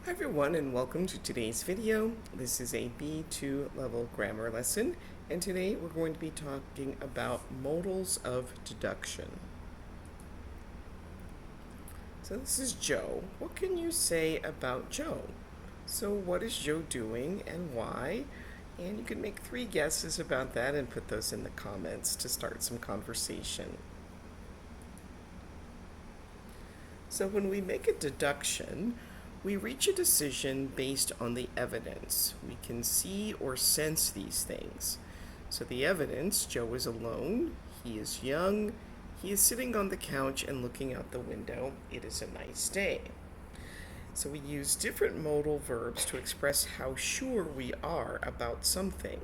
Hi everyone, and welcome to today's video. This is a B2 level grammar lesson, and today we're going to be talking about modals of deduction. So this is Joe. What can you say about Joe? So what is Joe doing and why? And you can make 3 guesses about that and put those in the comments to start some conversation. So when we make a deduction, we reach a decision based on the evidence. We can see or sense these things. So the evidence, Joe is alone, he is young, he is sitting on the couch and looking out the window. It is a nice day. So we use different modal verbs to express how sure we are about something.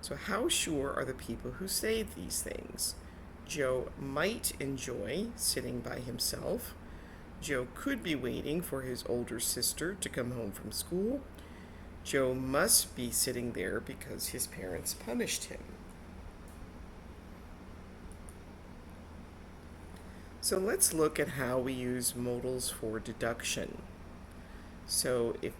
So how sure are the people who say these things? Joe might enjoy sitting by himself. Joe could be waiting for his older sister to come home from school. Joe must be sitting there because his parents punished him. So let's look at how we use modals for deduction. So if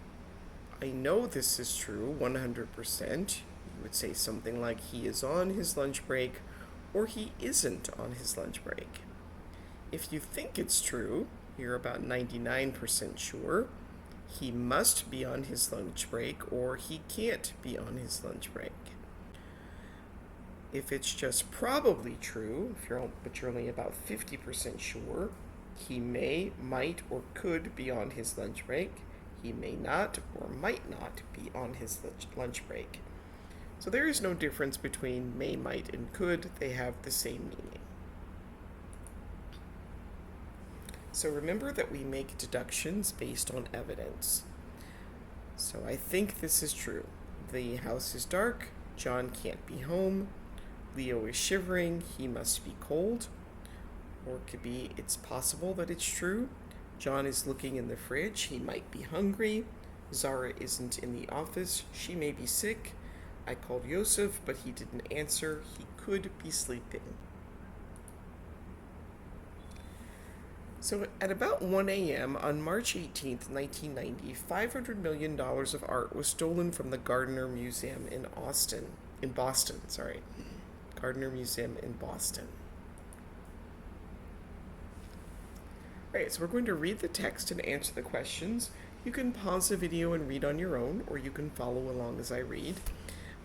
I know this is true 100%, you would say something like he is on his lunch break or he isn't on his lunch break. If you think it's true, you're about 99% sure, he must be on his lunch break or he can't be on his lunch break. If it's just probably true, but you're only about 50% sure, he may, might, or could be on his lunch break. He may not or might not be on his lunch break. So there is no difference between may, might, and could. They have the same meaning. So remember that we make deductions based on evidence. So I think this is true. The house is dark, John can't be home, Leo is shivering, he must be cold. Or it could be, it's possible that it's true. John is looking in the fridge, he might be hungry. Zara isn't in the office, she may be sick. I called Yosef, but he didn't answer, he could be sleeping. So at about 1 a.m. on March 18, 1990, $500 million of art was stolen from the Gardner Museum in Boston. Gardner Museum in Boston. All right, so we're going to read the text and answer the questions. You can pause the video and read on your own, or you can follow along as I read.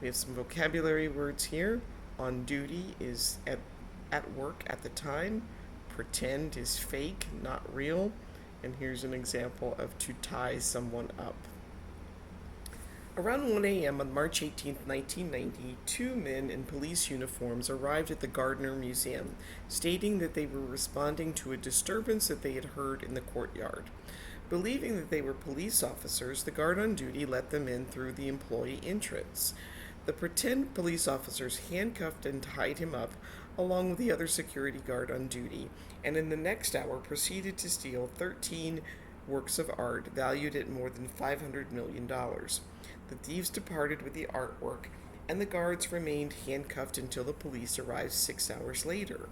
We have some vocabulary words here. On duty is at work at the time. Pretend is fake, not real. And here's an example of to tie someone up. Around 1 a.m. on March 18, 1990, 2 men in police uniforms arrived at the Gardner Museum, stating that they were responding to a disturbance that they had heard in the courtyard. Believing that they were police officers, the guard on duty let them in through the employee entrance. The pretend police officers handcuffed and tied him up, along with the other security guard on duty, and in the next hour proceeded to steal 13 works of art valued at more than $500 million. The thieves departed with the artwork, and the guards remained handcuffed until the police arrived 6 hours later.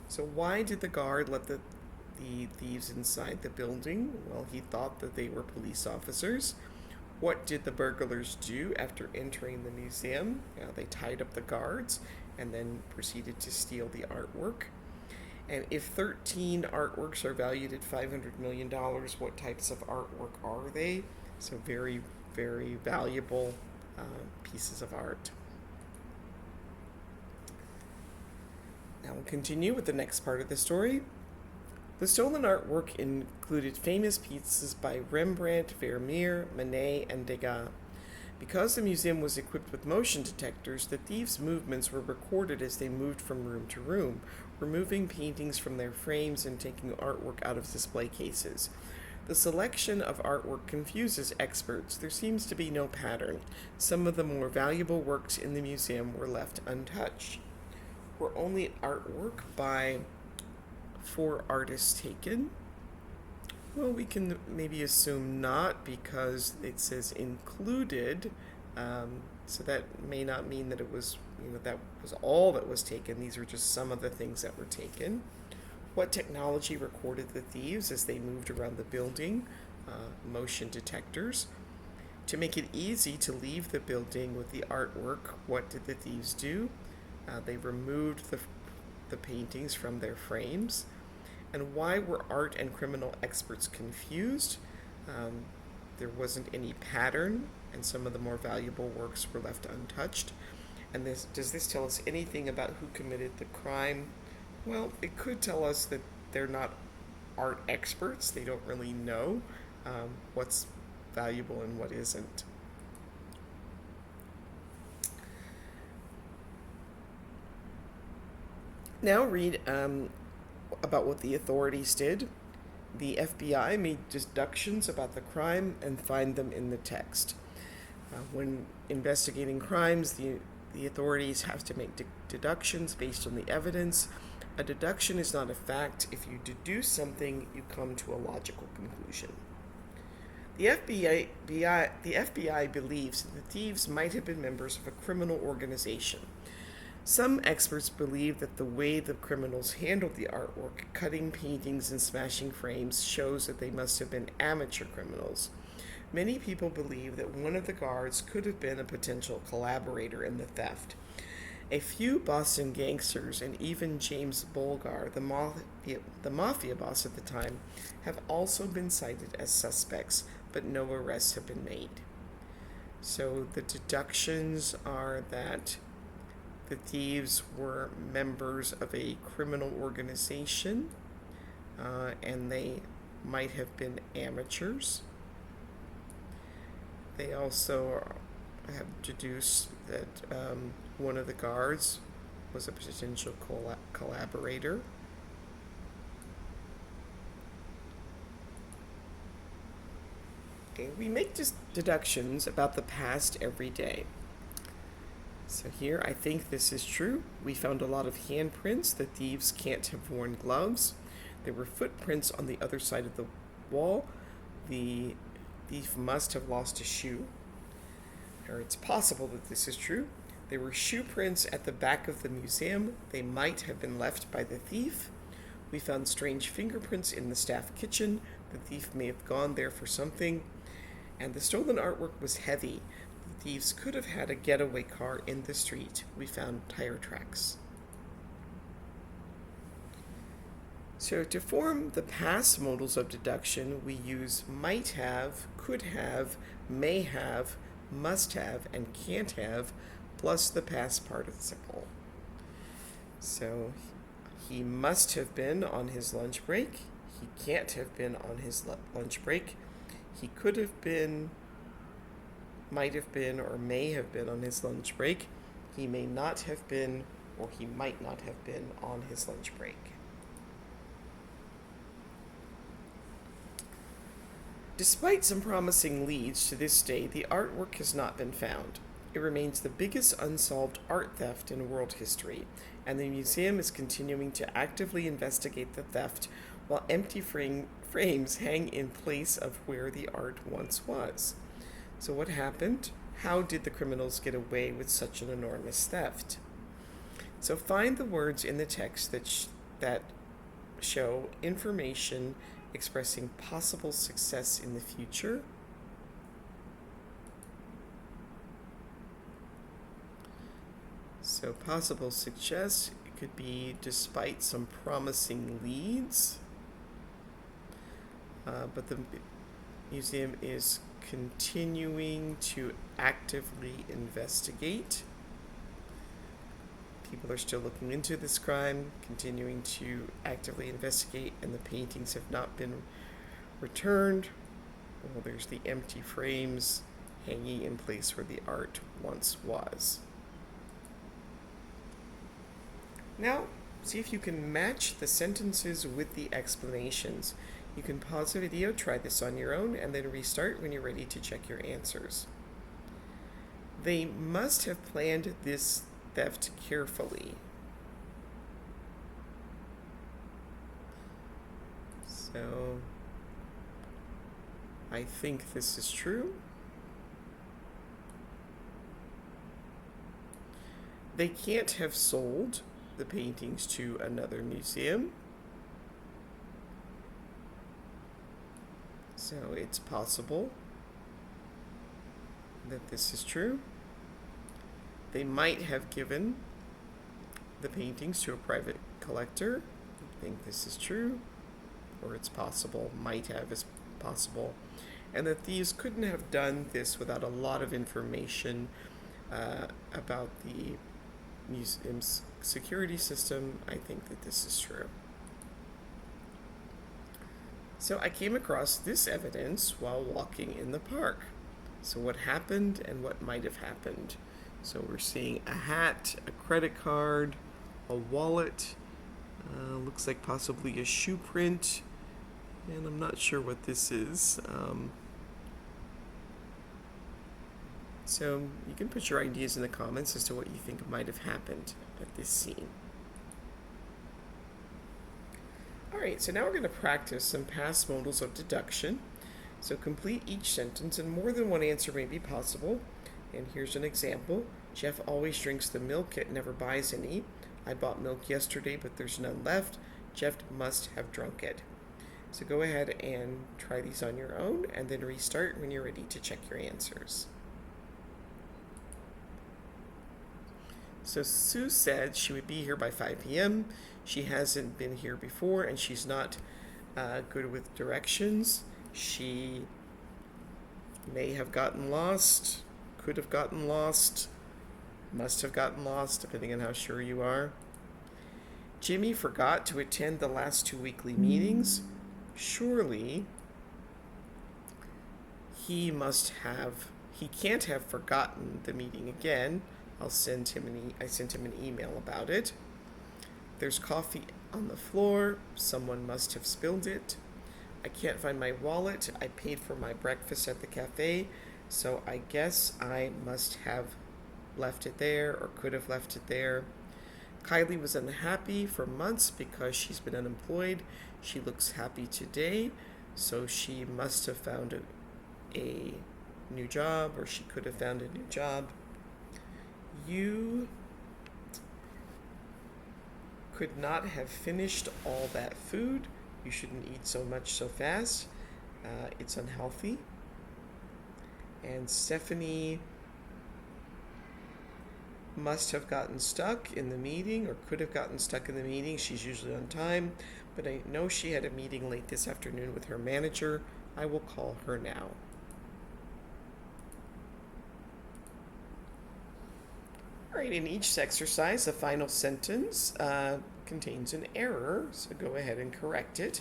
So why did the guard let the thieves inside the building? Well, he thought that they were police officers. What did the burglars do after entering the museum? They tied up the guards and then proceeded to steal the artwork. And if 13 artworks are valued at $500 million, what types of artwork are they? So very, very valuable pieces of art. Now we'll continue with the next part of the story. The stolen artwork included famous pieces by Rembrandt, Vermeer, Manet, and Degas. Because the museum was equipped with motion detectors, the thieves' movements were recorded as they moved from room to room, removing paintings from their frames and taking artwork out of display cases. The selection of artwork confuses experts. There seems to be no pattern. Some of the more valuable works in the museum were left untouched. Were only artwork by 4 artists taken? Well, we can maybe assume not, because it says included, so that may not mean that it was, that was all that was taken. These are just some of the things that were taken. What technology recorded the thieves as they moved around the building? motion detectors. To make it easy to leave the building with the artwork, what did the thieves do? They removed the paintings from their frames. And why were art and criminal experts confused? Um, there wasn't any pattern, and some of the more valuable works were left untouched. And does this tell us anything about who committed the crime? Well, it could tell us that they're not art experts. They don't really know what's valuable and what isn't. Now read about what the authorities did. The FBI made deductions about the crime and find them in the text. When investigating crimes, the authorities have to make deductions based on the evidence. A deduction is not a fact. If you deduce something, you come to a logical conclusion. The FBI believes that the thieves might have been members of a criminal organization. Some experts believe that the way the criminals handled the artwork, cutting paintings and smashing frames, shows that they must have been amateur criminals. Many people believe that one of the guards could have been a potential collaborator in the theft. A few Boston gangsters and even James Bulgar, the mafia boss at the time, have also been cited as suspects, but no arrests have been made. So the deductions are that the thieves were members of a criminal organization, and they might have been amateurs. They also have deduced that one of the guards was a potential collaborator. Okay, we make deductions about the past every day. So here, I think this is true. We found a lot of handprints. The thieves can't have worn gloves. There were footprints on the other side of the wall. The thief must have lost a shoe. Or it's possible that this is true. There were shoe prints at the back of the museum. They might have been left by the thief. We found strange fingerprints in the staff kitchen. The thief may have gone there for something. And the stolen artwork was heavy. The thieves could have had a getaway car in the street. We found tire tracks. So to form the past modals of deduction, we use might have, could have, may have, must have, and can't have, plus the past participle. So he must have been on his lunch break. He can't have been on his lunch break. He could have been, might have been, or may have been on his lunch break. He may not have been, or he might not have been on his lunch break. Despite some promising leads, to this day, the artwork has not been found. It remains the biggest unsolved art theft in world history, and the museum is continuing to actively investigate the theft while empty frames hang in place of where the art once was. So what happened? How did the criminals get away with such an enormous theft? So find the words in the text that show information expressing possible success in the future. So possible success could be despite some promising leads, but the museum is continuing to actively investigate. People are still looking into this crime, continuing to actively investigate, and the paintings have not been returned. Well, there's the empty frames hanging in place where the art once was. Now, see if you can match the sentences with the explanations. You can pause the video, try this on your own, and then restart when you're ready to check your answers. They must have planned this theft carefully. So, I think this is true. They can't have sold the paintings to another museum. So it's possible that this is true. They might have given the paintings to a private collector. I think this is true. Or it's possible, might have is possible. And that thieves couldn't have done this without a lot of information about the museum's security system. I think that this is true. So I came across this evidence while walking in the park. So what happened and what might have happened. So we're seeing a hat, a credit card, a wallet, looks like possibly a shoe print, and I'm not sure what this is. So you can put your ideas in the comments as to what you think might have happened at this scene. Alright, so now we're going to practice some past modals of deduction. So complete each sentence, and more than one answer may be possible. And here's an example. Jeff always drinks the milk, yet never buys any. I bought milk yesterday, but there's none left. Jeff must have drunk it. So go ahead and try these on your own, and then restart when you're ready to check your answers. So Sue said she would be here by 5 p.m. She hasn't been here before, and she's not good with directions. She may have gotten lost, could have gotten lost, must have gotten lost, depending on how sure you are. Jimmy forgot to attend the last 2 weekly meetings. Surely he can't have forgotten the meeting again. I sent him an email about it. There's coffee on the floor. Someone must have spilled it. I can't find my wallet. I paid for my breakfast at the cafe, so I guess I must have left it there or could have left it there. Kylie was unhappy for months because she's been unemployed. She looks happy today, so she must have found a new job, or she could have found a new job. You could not have finished all that food. You shouldn't eat so much so fast. It's unhealthy. And Stephanie must have gotten stuck in the meeting, or could have gotten stuck in the meeting. She's usually on time, but I know she had a meeting late this afternoon with her manager. I will call her now. Alright, in each exercise, the final sentence contains an error, so go ahead and correct it.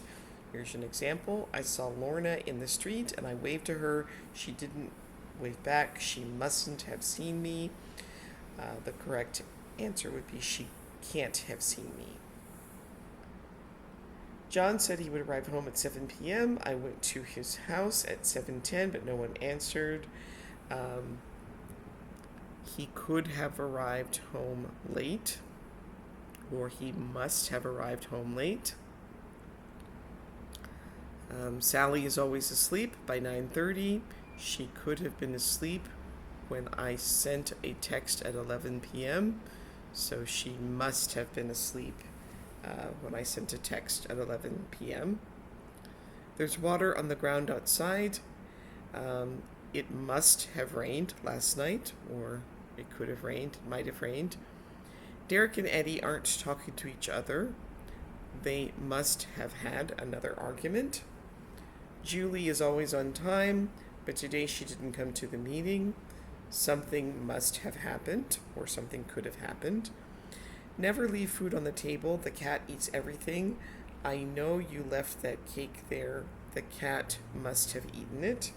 Here's an example. I saw Lorna in the street and I waved to her. She didn't wave back. She mustn't have seen me. The correct answer would be she can't have seen me. John said he would arrive home at 7 p.m. I went to his house at 7:10, but no one answered. He could have arrived home late, or he must have arrived home late. Sally is always asleep by 9:30. She could have been asleep when I sent a text at 11 p.m., so she must have been asleep when I sent a text at 11 p.m. There's water on the ground outside. It must have rained last night, or it could have rained, might have rained. Derek and Eddie aren't talking to each other. They must have had another argument. Julie is always on time, but today she didn't come to the meeting. Something must have happened, or something could have happened. Never leave food on the table. The cat eats everything. I know you left that cake there. The cat must have eaten it.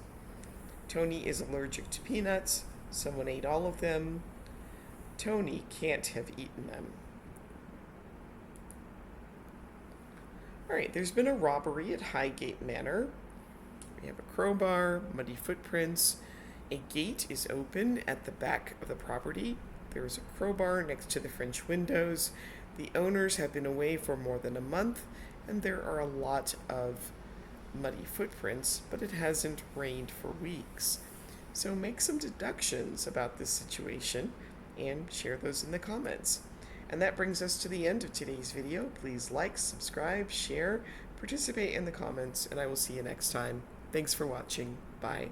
Tony is allergic to peanuts. Someone ate all of them. Tony can't have eaten them. Alright, there's been a robbery at Highgate Manor. We have a crowbar, muddy footprints. A gate is open at the back of the property. There is a crowbar next to the French windows. The owners have been away for more than a month, and there are a lot of muddy footprints, but it hasn't rained for weeks. So make some deductions about this situation and share those in the comments. And that brings us to the end of today's video. Please like, subscribe, share, participate in the comments, and I will see you next time. Thanks for watching. Bye.